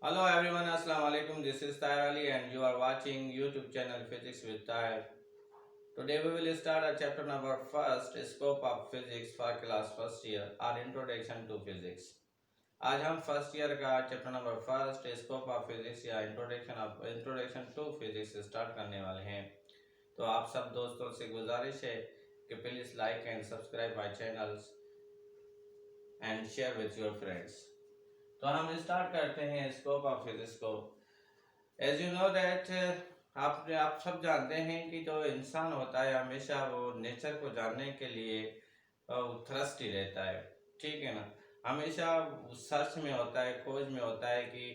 Hello everyone, Assalamu alaikum. This is Tahir Ali and you are watching YouTube channel Physics with Tahir. Today we will start a chapter number first, Scope of Physics for class first year or Introduction to Physics. आज हम first year का chapter number first scope of physics या introduction to physics start करने वाले हैं। तो आप सब दोस्तों से गुजारिश है कि please like and subscribe my channels and share with your friends. तो हम स्टार्ट करते हैं स्कोप ऑफ फिजिक्स को। एज यू नो दैट आप सब जानते हैं कि जो इंसान होता है हमेशा वो नेचर को जानने के लिए थ्रस्टी रहता है, ठीक है ना। हमेशा सर्च में होता है, खोज में होता है कि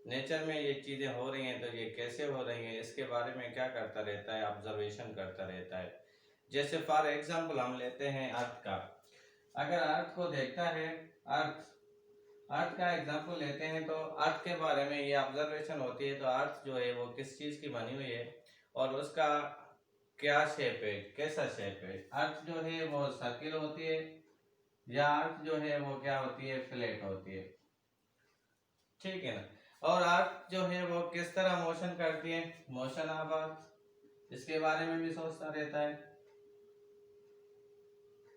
नेचर में ये चीज़ें हो रही हैं तो ये कैसे हो रही हैं, इसके बारे में क्या करता रहता है, ऑब्जर्वेशन करता रहता है। जैसे फॉर एग्जांपल हम लेते हैं अर्थ का। अगर अर्थ को देखता है, अर्थ अर्थ का एग्जाम्पल लेते हैं तो अर्थ के बारे में ये ऑब्जर्वेशन होती है। तो अर्थ जो है वो किस चीज़ की बनी हुई है और उसका क्या शेप है, कैसा शेप है। अर्थ जो है वो सर्किल होती है या अर्थ जो है वो क्या होती है, फ्लैट होती है, ठीक है ना। और अर्थ जो है वो किस तरह मोशन करती है, मोशन ऑफ अर्थ, इसके बारे में भी सोचता रहता है।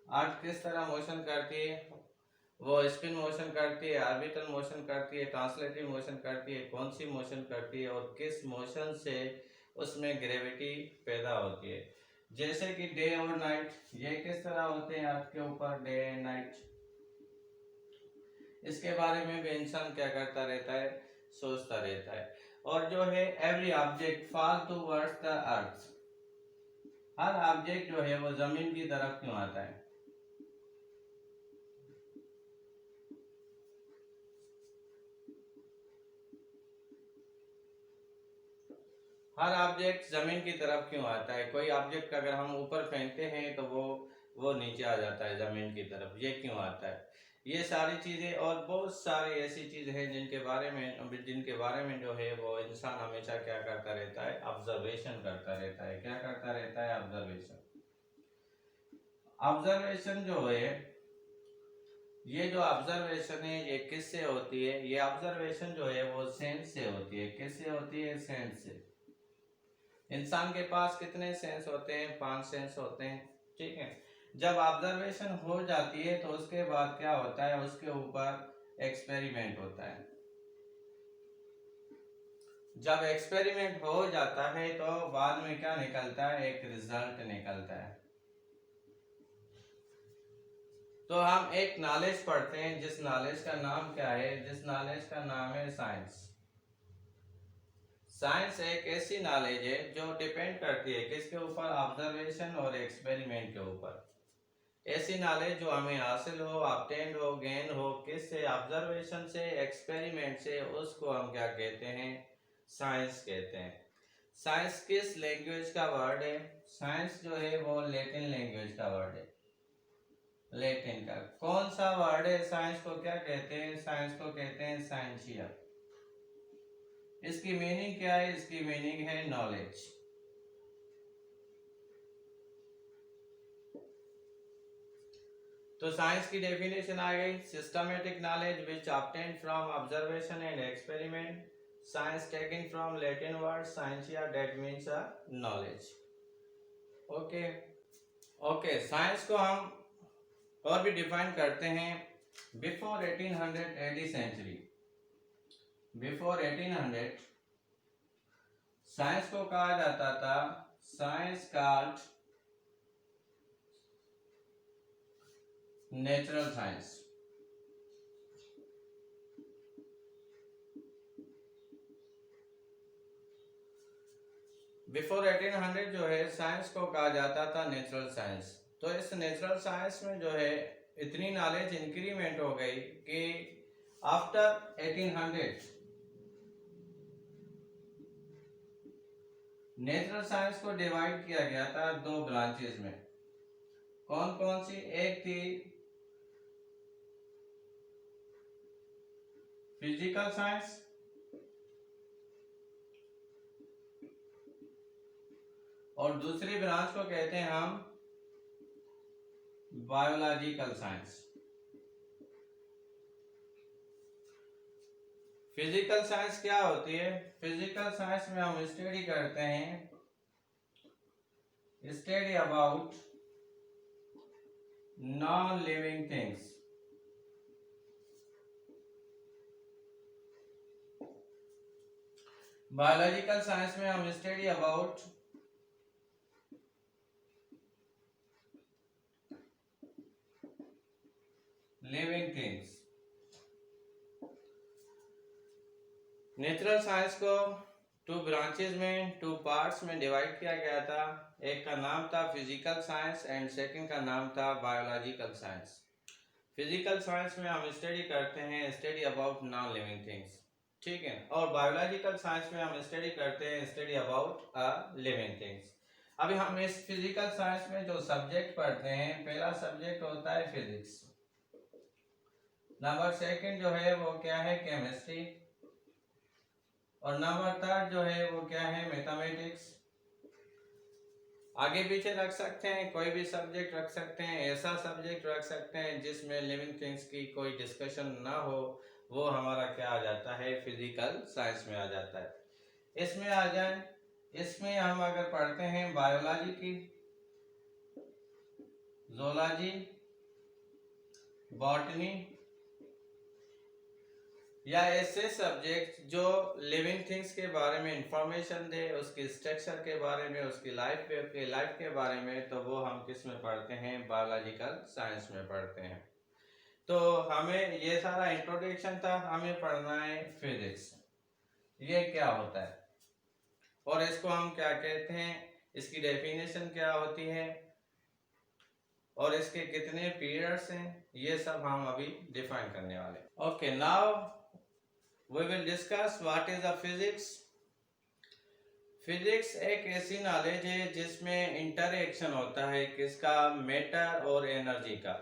अर्थ किस तरह मोशन करती है, वो स्पिन मोशन करती है, ऑर्बिटल मोशन करती है, ट्रांसलेटिव मोशन करती है, कौन सी मोशन करती है और किस मोशन से उसमें ग्रेविटी पैदा होती है। जैसे कि डे और नाइट, ये किस तरह होते हैं अर्थ के ऊपर, डे एंड नाइट, इसके बारे में भी इंसान क्या करता रहता है, सोचता रहता है। और जो है every object fall towards the earth, her object जो है वो जमीन की तरफ क्यों आता है। हर ऑब्जेक्ट जमीन की तरफ क्यों आता है। कोई ऑब्जेक्ट अगर हम ऊपर फेंकते हैं तो वो नीचे आ जाता है जमीन की तरफ, ये क्यों आता है। ये सारी चीजें और बहुत सारी ऐसी चीजें हैं जिनके बारे में जो है वो इंसान हमेशा क्या करता रहता है, ऑब्जर्वेशन करता रहता है। क्या करता रहता है, ऑब्जर्वेशन। ऑब्जर्वेशन जो है, ये जो ऑब्जर्वेशन है ये किससे होती है, ये ऑब्जर्वेशन जो है वो सेंस से होती है। किससे होती है, सेंस से। इंसान के पास कितने सेंस होते हैं, 5 सेंस होते हैं, ठीक है। जब ऑब्जर्वेशन हो जाती है तो उसके बाद क्या होता है, उसके ऊपर एक्सपेरिमेंट होता है। जब एक्सपेरिमेंट हो जाता है तो बाद में क्या निकलता है, एक रिजल्ट निकलता है। तो हम एक नॉलेज पढ़ते हैं जिस नॉलेज का नाम क्या है, जिस नॉलेज का नाम है साइंस। साइंस एक ऐसी नॉलेज है जो डिपेंड करती है किसके ऊपर, ऑब्जर्वेशन और एक्सपेरिमेंट के ऊपर। ऐसी नॉलेज जो हमें हासिल हो, ऑब्टेन्ड हो, गेन हो, किससे, ऑब्जर्वेशन से, एक्सपेरिमेंट से, उसको हम क्या कहते हैं, साइंस कहते हैं। साइंस किस लैंग्वेज का वर्ड है, साइंस जो है वो लैटिन लैंग्वेज का वर्ड है। लैटिन का कौन सा वर्ड है, साइंस को क्या कहते हैं, साइंस को कहते हैं साइंसिया। इसकी मीनिंग क्या है, इसकी मीनिंग है नॉलेज। तो साइंस की डेफिनेशन आ गई, systematic knowledge which obtained from observation and experiment. Science taken from Latin word scientia, that means knowledge. Okay okay, science को हम और भी डिफाइन करते हैं। Before 1800 AD century, before 1800 science को कहा जाता था, science called natural science. Before 1800 जो है साइंस को कहा जाता था नेचुरल साइंस। तो इस नेचुरल साइंस में जो है इतनी नॉलेज इंक्रीमेंट हो गई कि आफ्टर 1800 नेचुरल साइंस को डिवाइड किया गया था 2 ब्रांचेस में। कौन कौन सी, एक थी फिजिकल साइंस और दूसरी ब्रांच को कहते हैं हम बायोलॉजिकल साइंस। फिजिकल साइंस क्या होती है? फिजिकल साइंस में हम स्टडी करते हैं, study about non living things. Biological science में हम study about living things. Natural science को टू ब्रांचेस में, टू पार्ट्स में डिवाइड किया गया था। एक का नाम था फिजिकल साइंस एंड सेकंड का नाम था बायोलॉजिकल साइंस। फिजिकल साइंस में हम स्टडी करते हैं, study about non living things, ठीक है। और बायोलॉजिकल साइंस में हम स्टडी करते हैं, स्टडी अबाउट लिविंग थिंग्स। अभी हम इस फिजिकल साइंस में जो सब्जेक्ट पढ़ते हैं, पहला सब्जेक्ट होता है फिजिक्स, नंबर सेकंड जो है वो क्या है, केमिस्ट्री, और नंबर थर्ड जो है वो क्या है, मैथमेटिक्स। आगे पीछे रख सकते हैं, कोई भी सब्जेक्ट रख सकते हैं, ऐसा सब्जेक्ट रख सकते हैं जिसमें लिविंग थिंग्स की कोई डिस्कशन ना हो, वो हमारा क्या आ जाता है, फिजिकल साइंस में आ जाता है। इसमें आ जाए, इसमें हम अगर पढ़ते हैं बायोलॉजी की, ज़ूलॉजी, बॉटनी, या ऐसे सब्जेक्ट जो लिविंग थिंग्स के बारे में इंफॉर्मेशन दे, उसकी स्ट्रक्चर के बारे में, उसकी लाइफ के बारे में, तो वो हम किस में पढ़ते हैं, बायोलॉजिकल साइंस में पढ़ते हैं। तो हमें ये सारा इंट्रोडक्शन था, हमें पढ़ना है फिजिक्स, ये क्या होता है और इसको हम क्या कहते हैं, इसकी डेफिनेशन क्या होती है और इसके कितने पीरियड्स हैं, ये सब हम अभी डिफाइन करने वाले। Okay, now we will discuss what is a physics. Physics एक ऐसी नॉलेज है जिसमें इंटरएक्शन होता है किसका, मैटर और एनर्जी का।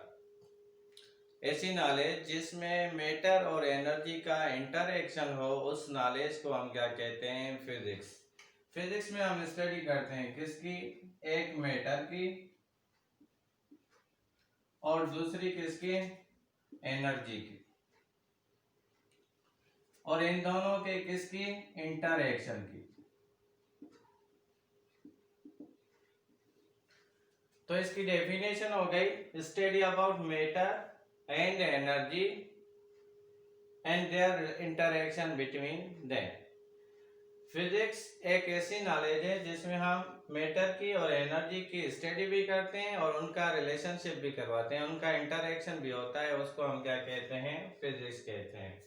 ऐसी नॉलेज जिसमें मैटर और एनर्जी का इंटरएक्शन हो, उस नॉलेज को हम क्या कहते हैं, फिजिक्स। फिजिक्स में हम स्टडी करते हैं किसकी, एक मैटर की और दूसरी किसकी, एनर्जी की, और इन दोनों के किसकी, इंटरएक्शन की। तो इसकी डेफिनेशन हो गई, study about matter and energy and their interaction between them. Physics एक ऐसी नॉलेज है जिसमें हम मैटर की और एनर्जी की स्टडी भी करते हैं और उनका रिलेशनशिप भी करवाते हैं, उनका इंटरएक्शन भी होता है, उसको हम क्या कहते हैं, फिजिक्स कहते हैं।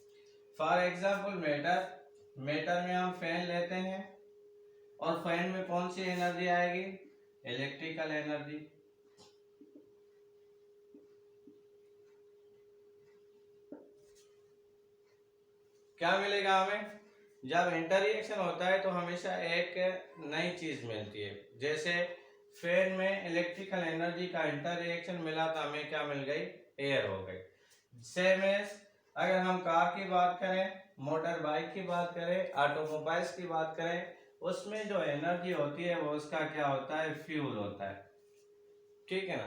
फॉर एग्जाम्पल मैटर में हम फैन लेते हैं और फैन में कौन सी एनर्जी आएगी, इलेक्ट्रिकल एनर्जी। क्या मिलेगा हमें, जब इंटररिएक्शन होता है तो हमेशा एक नई चीज मिलती है। जैसे फैन में इलेक्ट्रिकल एनर्जी का इंटररिएक्शन मिला तो हमें क्या मिल गई, एयर हो गई। सेम एज अगर हम कार की बात करें, मोटर बाइक की बात करें, ऑटोमोबाइल्स की बात करें, उसमें जो एनर्जी होती है वो उसका क्या होता है, फ्यूल होता है, ठीक है ना।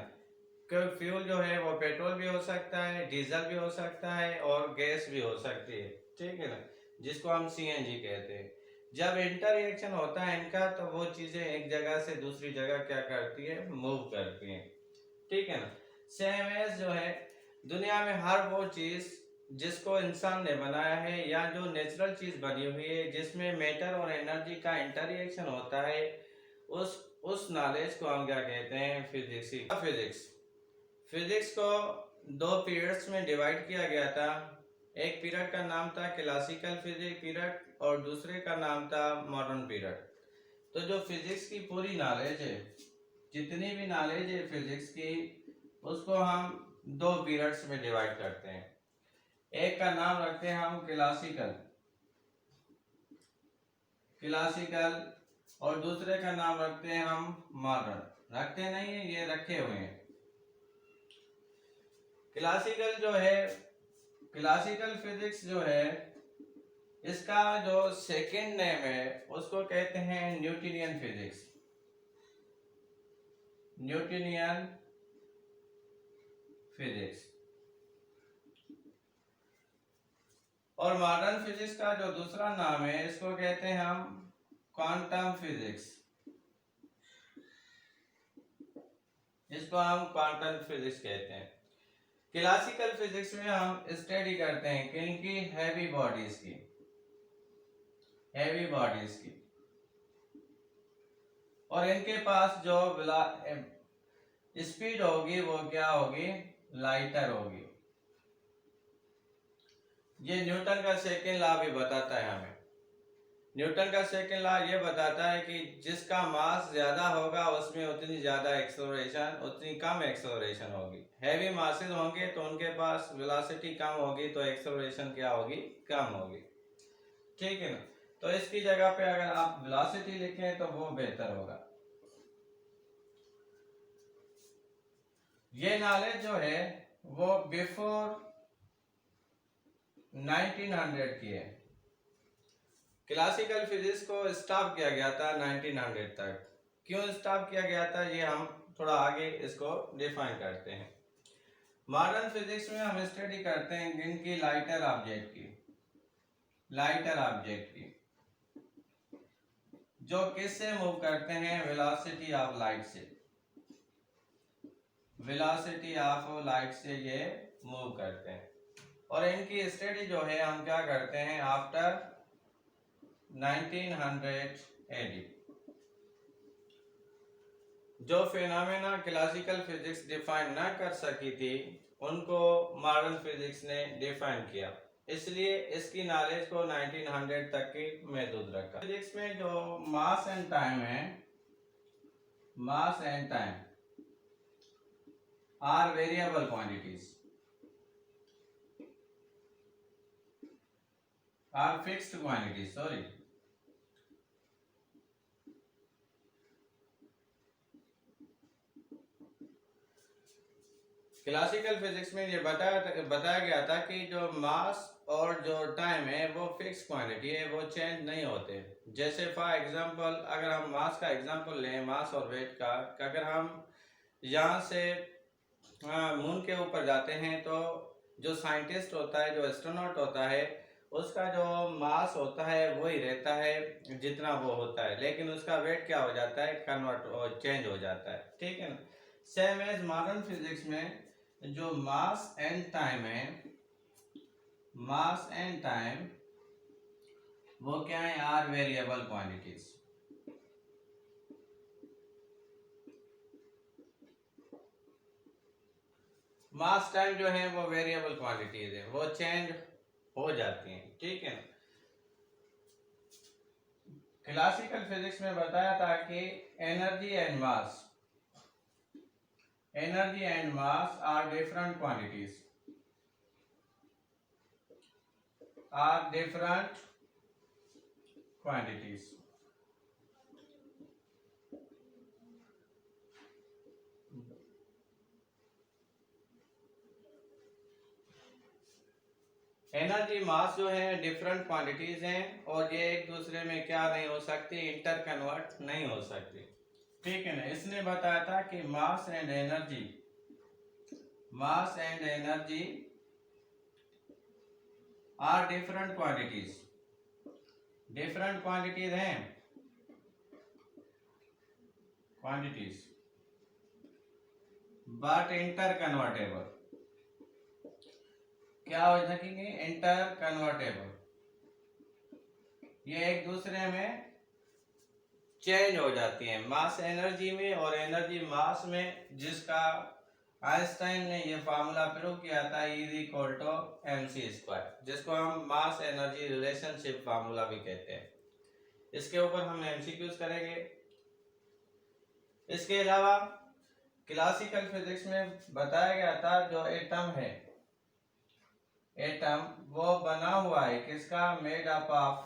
क्योंकि फ्यूल जो है वो पेट्रोल भी हो सकता है, डीजल भी हो सकता है और गैस भी हो सकती है, ठीक है ना, जिसको हम सीएनजी कहते हैं। जब इंटर रिएक्शन होता है इनका तो वो चीजें एक जगह से दूसरी जगह क्या करती है, मूव करती हैं, ठीक है ना। सेम एज जो है दुनिया में हर वो चीज जिसको इंसान ने बनाया है या जो नेचुरल चीज बनी हुई है जिसमें मैटर और एनर्जी का इंटररिएक्शन होता है, उस नॉलेज को हम क्या कहते हैं, फिजिक्स। फिजिक्स को दो पीरियड्स में डिवाइड किया गया था। एक पीरियड का नाम था क्लासिकल फिजिक्स पीरियड और दूसरे का नाम था मॉडर्न पीरियड। तो जो फिजिक्स की पूरी नॉलेज है, जितनी भी नॉलेज है फिजिक्स की, उसको हम दो पीरियड्स में डिवाइड करते हैं। एक का नाम रखते हैं हम क्लासिकल और दूसरे का नाम रखते हैं हम मॉडर्न। रखते नहीं है, ये रखे हुए हैं। क्लासिकल फिजिक्स जो है इसका जो सेकंड नेम है उसको कहते हैं न्यूटनियन फिजिक्स। Newtonian physics. और मॉडर्न फिजिक्स का जो दूसरा नाम है इसको कहते हैं हम क्वांटम फिजिक्स। इसको हम क्वांटम फिजिक्स कहते हैं। क्लासिकल फिजिक्स में हम स्टडी करते हैं किनकी? हैवी बॉडीज की, हैवी बॉडीज की। और इनके पास जो स्पीड होगी वो क्या होगी? लाइटर होगी। ये न्यूटन का सेकेंड लॉ भी बताता है हमें। न्यूटन का सेकेंड लॉ ये बताता है कि जिसका मास ज्यादा होगा उसमें उतनी ज्यादा एक्सेलरेशन, उतनी कम एक्सेलरेशन होगी। हैवी मासेस होंगे तो उनके पास वेलोसिटी कम होगी तो एक्सेलरेशन क्या होगी? कम होगी। ठीक है ना? तो इसकी जगह पे अगर आप वेलोसिटी लिखें तो वो बेहतर होगा। ये नॉलेज जो है वो बिफोर 1900 की है। क्लासिकल फिजिक्स को स्टॉप किया गया था 1900 तक। क्यों स्टॉप किया गया था ये हम थोड़ा आगे इसको डिफाइन करते हैं। मॉडर्न फिजिक्स में हम स्टडी करते हैं इनकी लाइटर ऑब्जेक्ट की, लाइटर ऑब्जेक्ट की, जो किससे मूव करते हैं? वेलोसिटी ऑफ लाइट से, वेलोसिटी ऑफ लाइट से ये मूव करते हैं। और इनकी स्टडी जो है हम क्या करते हैं? आफ्टर 1900 AD जो फिनोमेना क्लासिकल फिजिक्स डिफाइन ना कर सकी थी उनको मॉडर्न फिजिक्स ने डिफाइन किया, इसलिए इसकी नॉलेज को 1900 तक की महदूद रखा। फिजिक्स में जो मास एंड टाइम है, mass and time are variable quantities, are fixed quantities, sorry. Classical physics में ये बताया गया था कि जो मास और जो टाइम है वो फिक्स क्वांटिटी है, वो चेंज नहीं होते। जैसे फॉर एग्जांपल अगर हम मास का एग्जांपल लें, मास और वेट का, अगर हम यहाँ से मून के ऊपर जाते हैं तो जो साइंटिस्ट होता है, जो एस्ट्रोनॉट होता है, उसका जो मास होता है वही रहता है जितना वो होता है, लेकिन उसका वेट क्या हो जाता है? कन्वर्ट, चेंज हो जाता है। ठीक है ना? सेम एज मॉडर्न फिजिक्स में जो मास एंड टाइम है, मास एंड टाइम वो क्या है? Are variable quantities. Mass time जो है वो वेरिएबल क्वांटिटीज है, वो चेंज हो जाती हैं। ठीक है ना? क्लासिकल फिजिक्स में बताया था कि energy and mass, energy and mass are different quantities, are different quantities। Energy मास जो है डिफरेंट क्वांटिटीज हैं और ये एक दूसरे में क्या नहीं हो सकती? इंटर कन्वर्ट नहीं हो सकती। ठीक है ना? इसने बताया था कि mass and energy, mass and energy are different quantities, different quantities हैं, क्वांटिटीज बट इंटर कन्वर्टेबल। क्या हो सकेंगे? Interconvertible. ये एक दूसरे में चेंज हो जाती है, मास एनर्जी में और एनर्जी मास में, जिसका आइंस्टाइन ने ये फार्मूला प्रूव किया था, E=mc², जिसको हम मास एनर्जी रिलेशनशिप फार्मूला भी कहते हैं। इसके ऊपर हम एमसीक्यूज करेंगे। इसके अलावा क्लासिकल फिजिक्स में बताया गया था जो एटम है, एटम वो बना हुआ है किसका? Made up of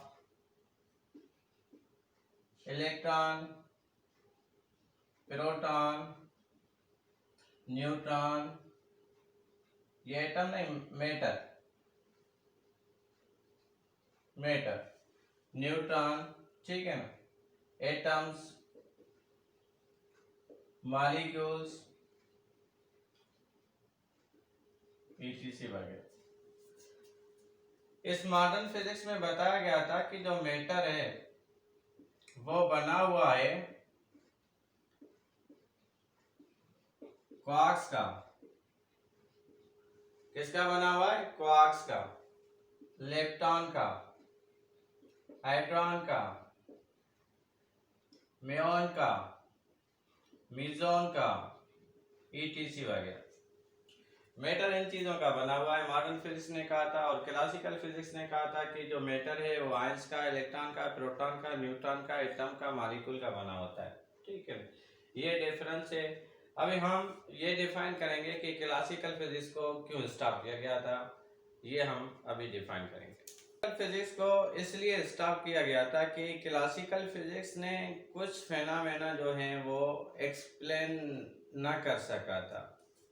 electron, proton, neutron. ये एटम नहीं, मैटर, मैटर, न्यूट्रॉन। ठीक है ना? एटम्स, मॉलिक्यूल्स, etc वगैरह। इस मॉडर्न फिजिक्स में बताया गया था कि जो मैटर है वो बना हुआ है क्वार्क्स का। किसका बना हुआ है? क्वार्क्स का, लेप्टॉन का, हाइड्रॉन का, म्यूऑन का, मीजॉन का, ईटीसी वगैरह। मैटर इन चीजों का बना हुआ है, मॉडर्न फिजिक्स ने कहा था। और क्लासिकल फिजिक्स ने कहा था कि जो मैटर है वो आयंस का, इलेक्ट्रॉन का, प्रोटॉन का, न्यूट्रॉन का, एटम का, मॉलिक्यूल का बना होता है। ठीक है, ये डिफरेंस है। अभी हम ये डिफाइन करेंगे कि क्लासिकल फिजिक्स को क्यों स्टॉप किया गया था, ये हम अभी डिफाइन करेंगे। फिजिक्स को इसलिए स्टॉप किया गया था कि क्लासिकल फिजिक्स ने कुछ फेनामेना जो हैं वो एक्सप्लेन ना कर सका था।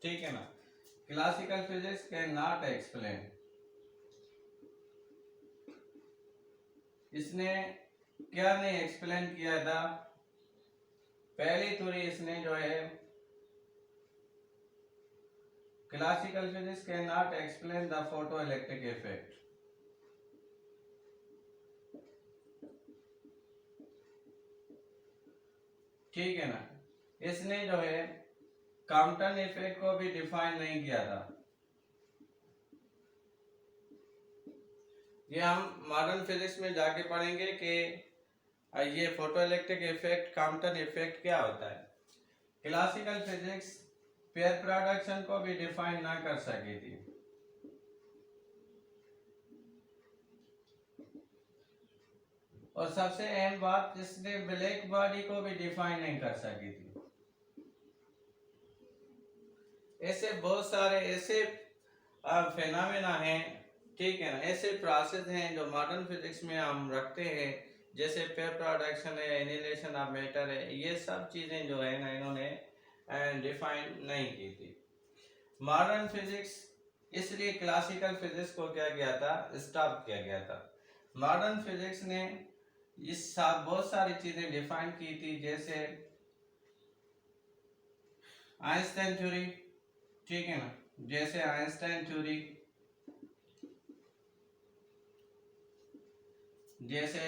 ठीक है ना, classical physics can not explain. इसने क्या नहीं एक्सप्लेन किया था? पहली थ्योरी इसने जो है, classical physics can not explain the photo electric effect. ठीक है ना, इसने जो है कॉम्पटन इफेक्ट को भी डिफाइन नहीं किया था। ये हम मॉडर्न फिजिक्स में जाके पढ़ेंगे कि ये photo electric effect, Compton effect क्या होता है। क्लासिकल फिजिक्स पेयर प्रोडक्शन को भी डिफाइन ना कर सकी थी। और सबसे अहम बात, जिसने ब्लैक बॉडी को भी डिफाइन नहीं कर सकी थी। ऐसे बहुत सारे ऐसे फेनामेना हैं, ठीक है ना, ऐसे प्रोसेस हैं जो मॉडर्न फिजिक्स में हम रखते हैं, जैसे पेयर प्रोडक्शन है, एनिहिलेशन ऑफ मैटर है, ये सब चीजें जो है ना इन्होंने डिफाइन नहीं की थी। मॉडर्न फिजिक्स, इसलिए क्लासिकल फिजिक्स को क्या किया था? स्टॉप किया गया था। मॉडर्न फिजिक्स ने इस बहुत सारी चीजें डिफाइन की थी, जैसे आइंस्टाइन थ्योरी। ठीक है ना, जैसे आइंस्टाइन थ्योरी, जैसे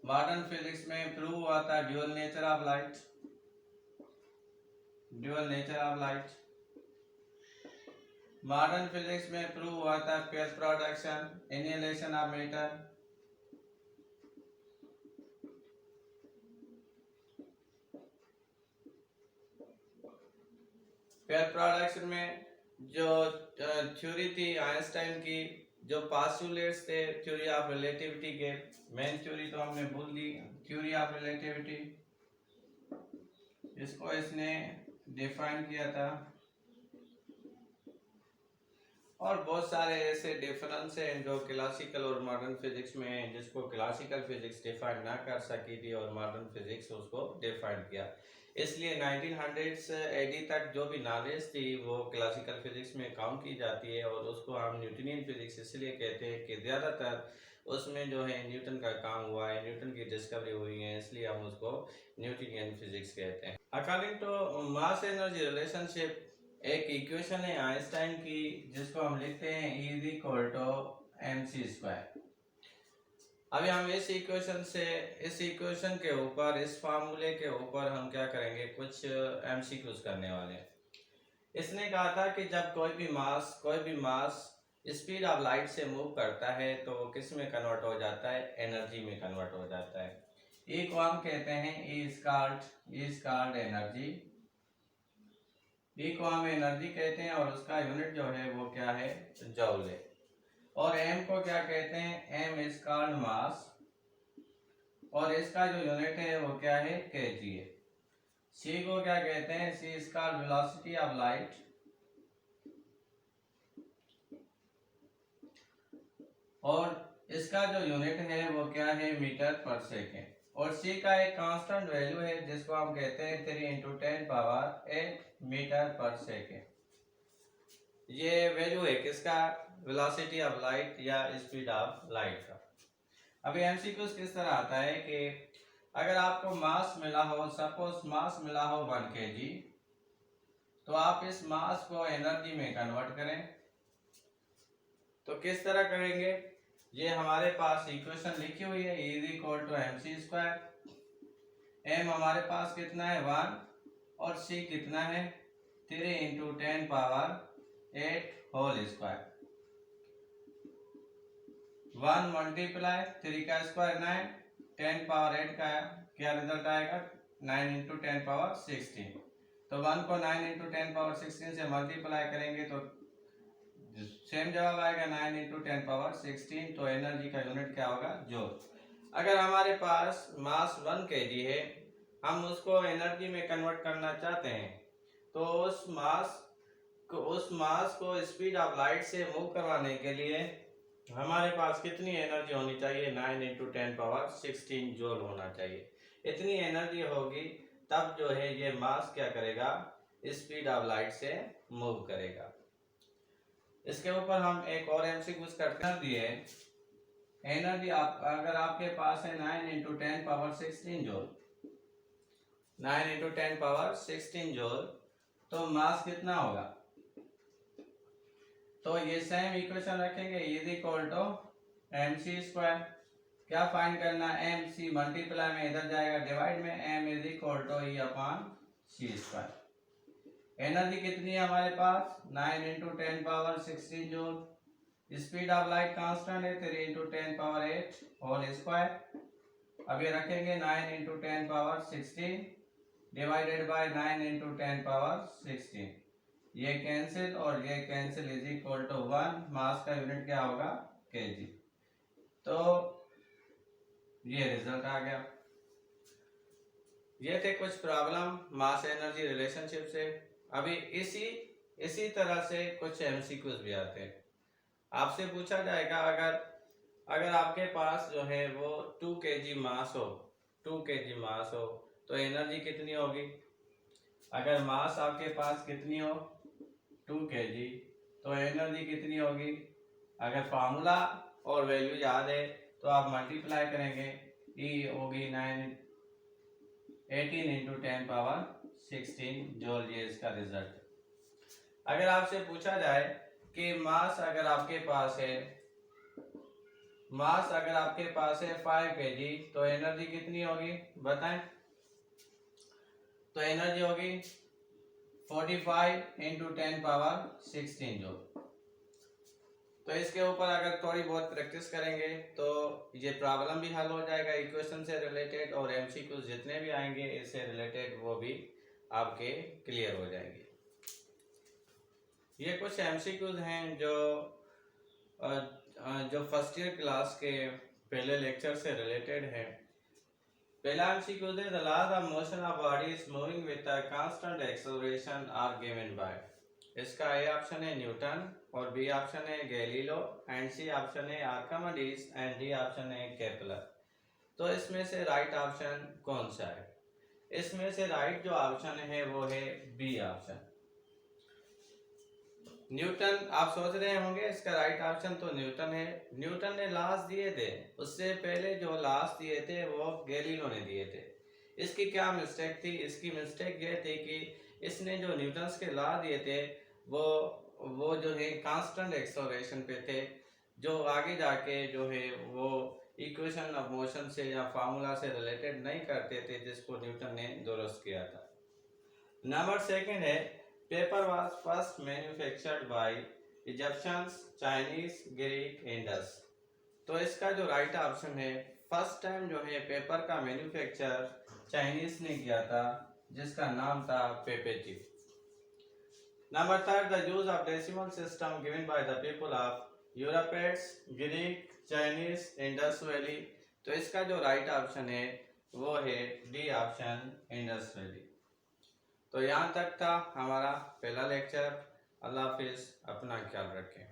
मॉडर्न फिजिक्स में प्रूव हुआ था dual nature of light, dual nature of light. Modern physics में प्रूव हुआ था pair production, annihilation of matter. Pair production में जो थ्योरी थी आइंस्टाइन की, जो पास्टुलेट्स थे थ्योरी ऑफ रिलेटिविटी के, मेन थ्योरी तो हमने भूल दी, थ्योरी ऑफ रिलेटिविटी, इसको इसने डिफाइन किया था। और बहुत सारे ऐसे डिफरेंस हैं जो क्लासिकल और मॉडर्न फिजिक्स में हैं, जिसको क्लासिकल फिजिक्स डिफाइन ना कर सकी थी और मॉडर्न फिजिक्स उसको डिफाइन किया। इसलिए 1900s एडी तक जो भी नॉलेज थी वो क्लासिकल फिजिक्स में काउंट की जाती है, और उसको हम न्यूटनियन फिजिक्स इसलिए कहते हैं कि ज़्यादातर उसमें जो है न्यूटन का काम हुआ है, न्यूटन की डिस्कवरी हुई है, इसलिए हम उसको न्यूटनियन फिजिक्स कहते हैं। According to mass energy relationship, एक इक्वेशन है आइंस्टाइन की, जिसको हम लिखते हैं E is equal to mc²। अभी हम इस इक्वेशन से, इस इक्वेशन के ऊपर, इस फार्मूले के ऊपर हम क्या करेंगे, कुछ MCQs करने वाले हैं। इसने कहा था कि जब कोई भी मास स्पीड ऑफ लाइट से मूव करता है तो वो किस में कन्वर्ट हो जाता है? एनर्जी में कन्वर्ट हो जाता है। E को हम कहते हैं E is called energy. E को हम एनर्जी कहते हैं और उसका यूनिट जो है वो क्या है? जूल है। और M को क्या कहते हैं? M इज कॉल्ड मास, और इसका जो यूनिट है वो क्या है? kg है। C को क्या कहते हैं? C is called velocity of light, और इसका जो यूनिट है वो क्या है? मीटर पर सेकेंड। और C का एक कांस्टेंट वैल्यू है जिसको हम कहते हैं 3 × 10⁸ मीटर पर सेकेंड। ये वैल्यू है किसका? वेलोसिटी ऑफ लाइट या स्पीड ऑफ लाइट का। अभी एमसीक्यूज किस तरह आता है कि अगर आपको मास मिला हो, सपोज मास मिला हो 1 kg, तो आप इस मास को एनर्जी में कन्वर्ट करें। तो किस तरह करेंगे? ये हमारे पास इक्वेशन लिखी हुई है, E is equal to mc²। m हमारे पास कितना है 1 और c कितना है 3 into 10 power 8 whole square. 1 multiply 3 का स्क्वायर 9, 10 पावर 8 का क्या रिजल्ट आएगा 9 इंटू 10 पावर 16। तो 1 को 9 इंटू 10 पावर 16 से मल्टीप्लाई करेंगे तो सेम जवाब आएगा 9 इंटू 10 पावर 16। तो एनर्जी का यूनिट क्या होगा जूल। अगर हमारे पास मास 1 kg है, हम उसको एनर्जी में कन्वर्ट करना चाहते हैं, तो उस मास को स्पीड ऑफ लाइट से मूव करवाने के लिए हमारे पास कितनी एनर्जी होनी चाहिए 9 इंटू 10 पावर 16 जूल होना चाहिए। इतनी एनर्जी होगी तब जो है ये मास क्या करेगा स्पीड ऑफ लाइट से मूव करेगा। इसके ऊपर हम एक और एमसीक्यूज करते दिए एनर्जी अगर आपके पास है 9 into 10 power 16 joule, 9 into 10 power 16 joule, तो मास कितना होगा। तो ये सेम इक्वेशन रखेंगे इज इक्वल टू mc²। क्या फाइंड करना mc मल्टीप्लाई में इधर जाएगा डिवाइड में m is equal to E upon c²। Energy कितनी है हमारे पास 9 into 10 power 16 joule. Speed of light constant है 3 इंटू 10 पावर 8 होल स्क्वायर। अब ये रखेंगे 9 into 10 power 16 divided by 9 into 10 power 16। ये कैंसिल और ये कैंसिल इज इक्वल टू 1। मास का यूनिट क्या होगा केजी। तो ये रिजल्ट आ गया। ये थे कुछ प्रॉब्लम मास एनर्जी रिलेशनशिप से। अभी इसी तरह से कुछ एमसीक्यूज भी आते हैं। आपसे पूछा जाएगा अगर आपके पास जो है वो 2 kg मास हो तो एनर्जी कितनी होगी। अगर मास आपके पास कितनी हो 2 kg तो एनर्जी कितनी होगी। अगर फार्मूला और वैल्यू याद है तो आप मल्टीप्लाई करेंगे, E होगी 18 इंटू 10 पावर 16 जूल। ये इसका रिजल्ट। अगर आपसे पूछा जाए कि मास अगर आपके पास है 5 kg तो एनर्जी कितनी होगी बताएं। तो एनर्जी होगी 45 इंटू 10 पावर 16 जूल। तो इसके ऊपर अगर थोड़ी बहुत प्रैक्टिस करेंगे तो ये प्रॉब्लम भी हल हो जाएगा इक्वेशन से रिलेटेड, और एमसीक्यूज जितने भी आएंगे इससे रिलेटेड वो भी आपके क्लियर हो जाएंगे। ये कुछ एमसीक्यूज हैं जो फर्स्ट ईयर क्लास के पहले लेक्चर से रिलेटेड है। पहला एमसीक्यूज है the laws of motion of bodies moving with a constant acceleration are given by. इसका ए ऑप्शन है न्यूटन और बी ऑप्शन है गैलीलो एंड सी ऑप्शन है आर्किमिडीज एंड डी ऑप्शन है केपलर। तो इसमें से राइट ऑप्शन कौन सा है। इसमें से राइट जो ऑप्शन है वो है बी ऑप्शन न्यूटन। आप सोच रहे होंगे इसका राइट ऑप्शन तो न्यूटन है। न्यूटन ने लॉस दिए थे, उससे पहले जो लॉस दिए थे वो गैलीलो ने दिए थे। इसकी क्या मिस्टेक थी। इसकी मिस्टेक ये थी कि इसने जो न्यूटन्स के लॉ दिए थे वो जो है कांस्टेंट एक्सेलरेशन पे थे, जो आगे जाके जो है वो इक्वेशन ऑफ मोशन से या फार्मूला से रिलेटेड नहीं करते थे, जिसको न्यूटन ने दुरुस्त किया था। नंबर सेकंड है paper was first manufactured by Egyptians, Chinese, Greek, Indus. तो इसका जो राइट ऑप्शन है फर्स्ट टाइम जो है पेपर का मैन्युफैक्चर चाइनीज ने किया था, जिसका नाम था पेपेची। Number third the use of decimal system given by the people of Euphrates, Greek, Chinese, Indus Valley. तो इसका जो राइट ऑप्शन है वो है डी ऑप्शन इंडस वैली। तो यहाँ तक था हमारा पहला लेक्चर। अल्लाह हाफिज, अपना ख्याल रखें।